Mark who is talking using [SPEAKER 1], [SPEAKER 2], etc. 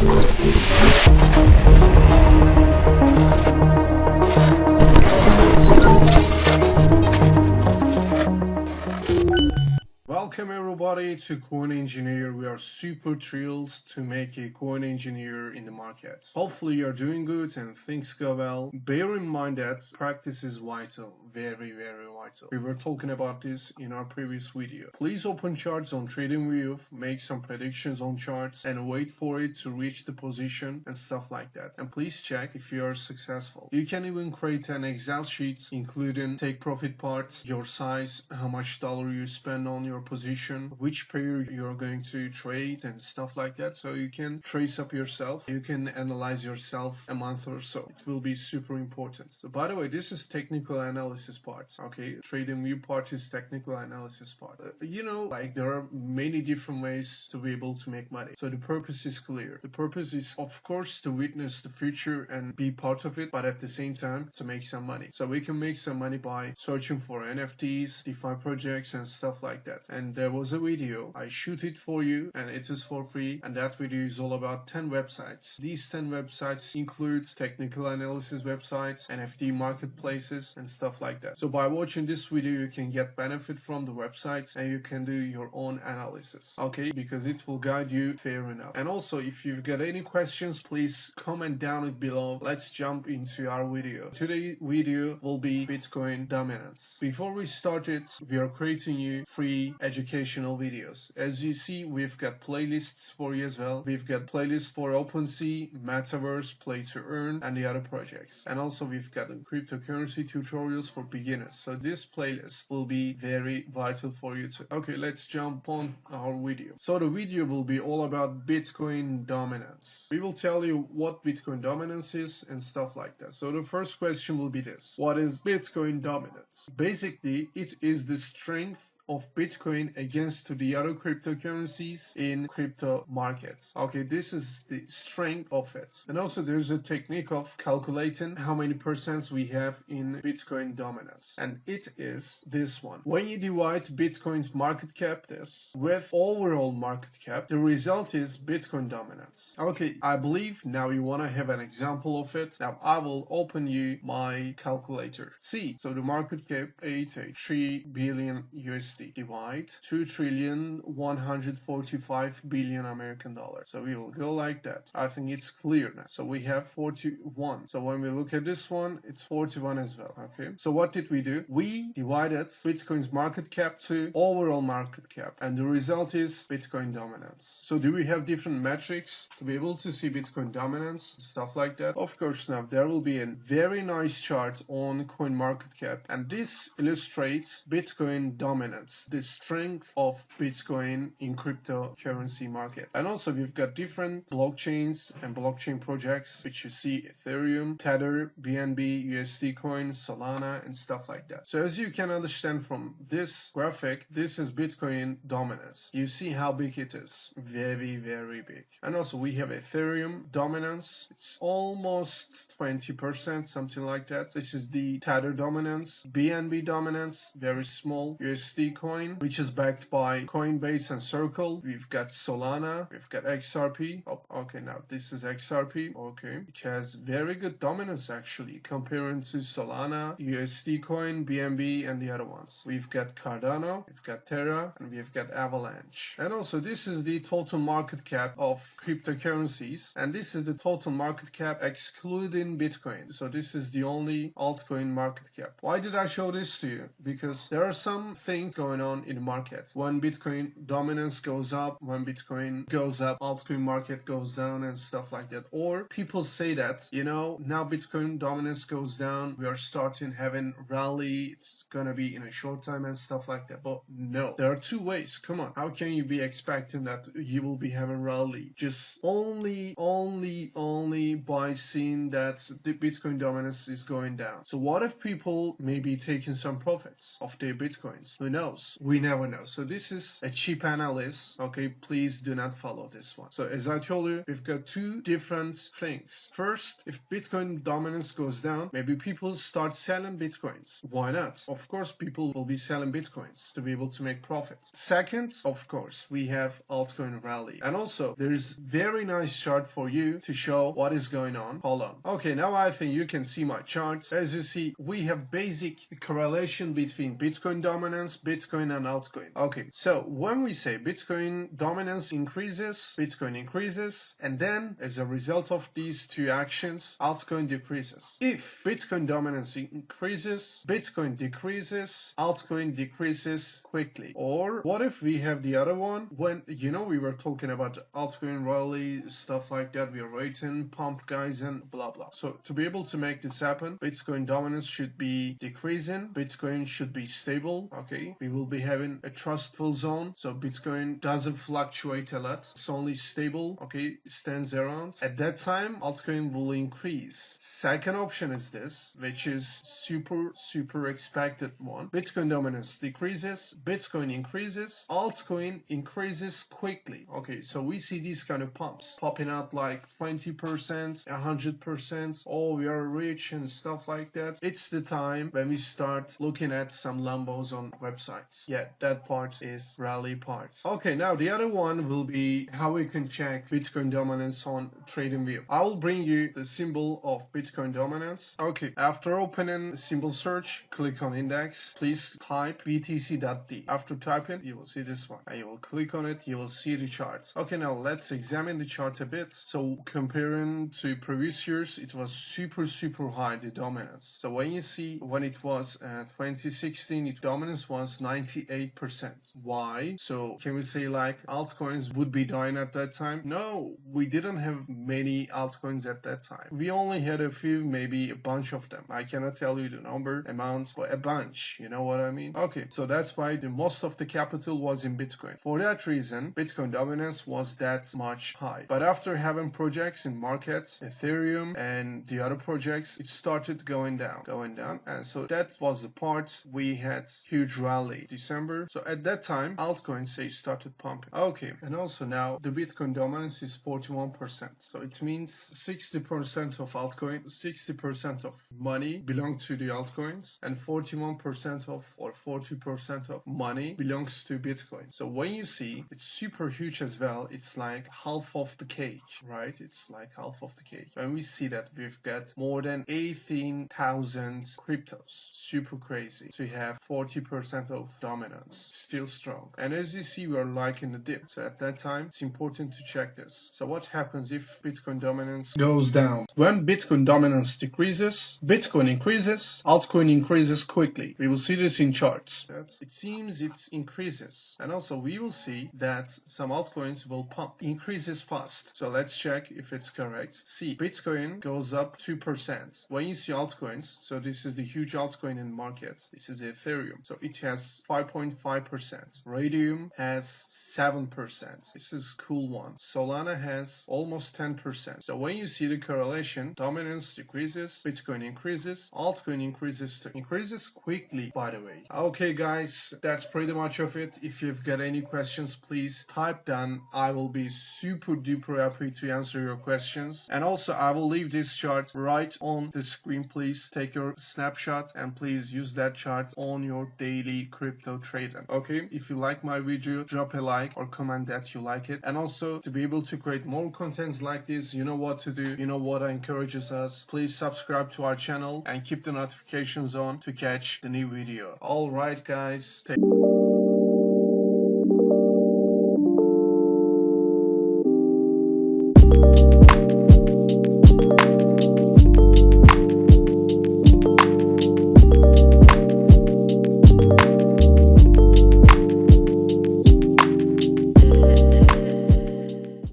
[SPEAKER 1] Welcome everybody to Coin Engineer. We are super thrilled to make a coin engineer in the market. Hopefully you're doing good and things go well. Bear in mind that practice is vital, very vital. We were talking about this in our previous video. Please open charts on TradingView, make some predictions on charts and wait for it to reach the position and stuff like that. And please check if you are successful. You can even create an Excel sheet including take profit parts, your size, how much dollar you spend on your position, which pair you're going to trade and stuff like that, so you can trace up yourself, you can analyze yourself a month or so. It will be super important. So by the way, this is technical analysis part. Okay, trading view part is technical analysis part. Like there are many different ways to be able to make money, so the purpose is clear. The purpose is of course to witness the future and be part of it, but at the same time to make some money. So we can make some money by searching for NFTs, DeFi projects and stuff like that. And there was a video, I shoot it for you and it is for free, and that video is all about 10 websites. These 10 websites include technical analysis websites, NFT marketplaces and stuff like that. So by watching this video you can get benefit from the websites and you can do your own analysis, okay, because it will guide you fair enough. And also if you've got any questions, please comment down it below. Let's jump into our video. Today's video will be Bitcoin dominance. Before we start it, we are creating you free educational videos. As you see, we've got playlists for you as well. We've got playlists for OpenSea, Metaverse, Play to Earn, and the other projects. And also we've got cryptocurrency tutorials for beginners. So this playlist will be very vital for you too. Okay, let's jump on our video. So the video will be all about Bitcoin dominance. We will tell you what Bitcoin dominance is and stuff like that. So the first question will be this: what is Bitcoin dominance? Basically, it is the strength of Bitcoin against to the other cryptocurrencies in crypto markets. Okay, this is the strength of it. And also there's a technique of calculating how many percents we have in Bitcoin dominance. And it is this one. When you divide Bitcoin's market cap with overall market cap, the result is Bitcoin dominance. Okay, I believe now you want to have an example of it. Now I will open you my calculator. See, so the market cap 83 billion USD divide 2,145 billion American dollars. So we will go like that. I think it's clear now. So we have 41. So when we look at this one, it's 41 as well. Okay. So what did we do? We divided Bitcoin's market cap to overall market cap, and the result is Bitcoin dominance. So do we have different metrics to be able to see Bitcoin dominance, stuff like that? Of course, now there will be a very nice chart on coin market cap, and this illustrates Bitcoin dominance, the strength of Bitcoin in cryptocurrency market. And also we've got different blockchains and blockchain projects, which you see Ethereum, Tether, BNB, USD coin, Solana and stuff like that. So as you can understand from this graphic, this is Bitcoin dominance. You see how big it is. Very big. And also we have Ethereum dominance. It's almost 20%, something like that. This is the Tether dominance. BNB dominance, very small. USD coin, which is backed by Coinbase and Circle. We've got Solana, we've got XRP. Oh, okay, now this is XRP, okay, which has very good dominance actually, comparing to Solana, USD coin, BNB, and the other ones. We've got Cardano, we've got Terra, and we've got Avalanche. And also this is the total market cap of cryptocurrencies, and this is the total market cap excluding Bitcoin. So this is the only altcoin market cap. Why did I show this to you? Because there are some things going on in the market. When Bitcoin dominance goes up, when Bitcoin goes up, altcoin market goes down and stuff like that. Or people say that, now Bitcoin dominance goes down, we are starting having rally, it's gonna be in a short time and stuff like that. But no, there are two ways. Come on, how can you be expecting that you will be having rally just only by seeing that the Bitcoin dominance is going down? So what if people may be taking some profits of their Bitcoins? Who knows? We never know. So this is is a cheap analysis. Okay, please do not follow this one. So as I told you, we've got two different things. First, if Bitcoin dominance goes down, maybe people start selling Bitcoins. Why not? Of course, people will be selling Bitcoins to be able to make profits. Second, of course, we have altcoin rally. And also, there's very nice chart for you to show what is going on. Hold on. Okay, now I think you can see my chart. As you see, we have basic correlation between Bitcoin dominance, Bitcoin and altcoin. Okay, so when we say Bitcoin dominance increases, Bitcoin increases, and then as a result of these two actions, altcoin decreases. If Bitcoin dominance increases, Bitcoin decreases, altcoin decreases quickly. Or what if we have the other one? When, we were talking about altcoin rally, stuff like that, we are waiting, pump guys and blah blah. So to be able to make this happen, Bitcoin dominance should be decreasing, Bitcoin should be stable. Okay, we will be having a trustful zone, so Bitcoin doesn't fluctuate a lot, it's only stable. Okay, stands around. At that time, altcoin will increase. Second option is this, which is super expected one. Bitcoin dominance decreases, Bitcoin increases, altcoin increases quickly. Okay, so we see these kind of pumps popping out like 20%, 100%. Oh, we are rich and stuff like that. It's the time when we start looking at some Lambos on websites. Yeah, that part is rally part. Okay, now the other one will be how we can check Bitcoin dominance on TradingView. I will bring you the symbol of Bitcoin dominance. Okay, after opening the symbol search, click on index. Please type BTC.D. After typing, you will see this one, and you will click on it. You will see the chart. Okay, now let's examine the chart a bit. So comparing to previous years, it was super high, the dominance. So when you see when it was 2016, its dominance was 98%. Why? So can we say like altcoins would be dying at that time? No, we didn't have many altcoins at that time. We only had a few, maybe a bunch of them. I cannot tell you the number, amount, but a bunch. You know what I mean? Okay, so that's why the most of the capital was in Bitcoin. For that reason, Bitcoin dominance was that much high. But after having projects in markets, Ethereum and the other projects, it started going down. And so that was the part we had huge rally December. So at that time, altcoins, they started pumping. Okay, and also now the Bitcoin dominance is 41%. So it means 60% of altcoin, 60% of money belong to the altcoins, and 41% of or 40% of money belongs to Bitcoin. So when you see it's super huge as well, it's like half of the cake, right? It's like half of the cake. When we see that we've got more than 18,000 cryptos, super crazy. So we have 40% of dominance, still strong. And as you see, we are like in the dip. So at that time, it's important to check this. So what happens if Bitcoin dominance goes down? When Bitcoin dominance decreases, Bitcoin increases, altcoin increases quickly. We will see this in charts. It seems it increases. And also we will see that some altcoins will pump, increases fast. So let's check if it's correct. See, Bitcoin goes up 2%. When you see altcoins, so this is the huge altcoin in the market. This is Ethereum. So it has 5.5%. Radium has 7%. This is cool one. Solana has almost 10%. So when you see the correlation, dominance decreases, Bitcoin increases, altcoin increases too. Increases quickly, by the way. Okay guys, that's pretty much of it. If you've got any questions, please type down. I will be super duper happy to answer your questions. And also I will leave this chart right on the screen. Please take your snapshot and please use that chart on your daily crypto trading. Okay, if you like my video, drop a like or comment that you like it. And also to be able to create more contents like this, you know what to do, you know what encourages us. Please subscribe to our channel and keep the notifications on to catch the new video. All right guys,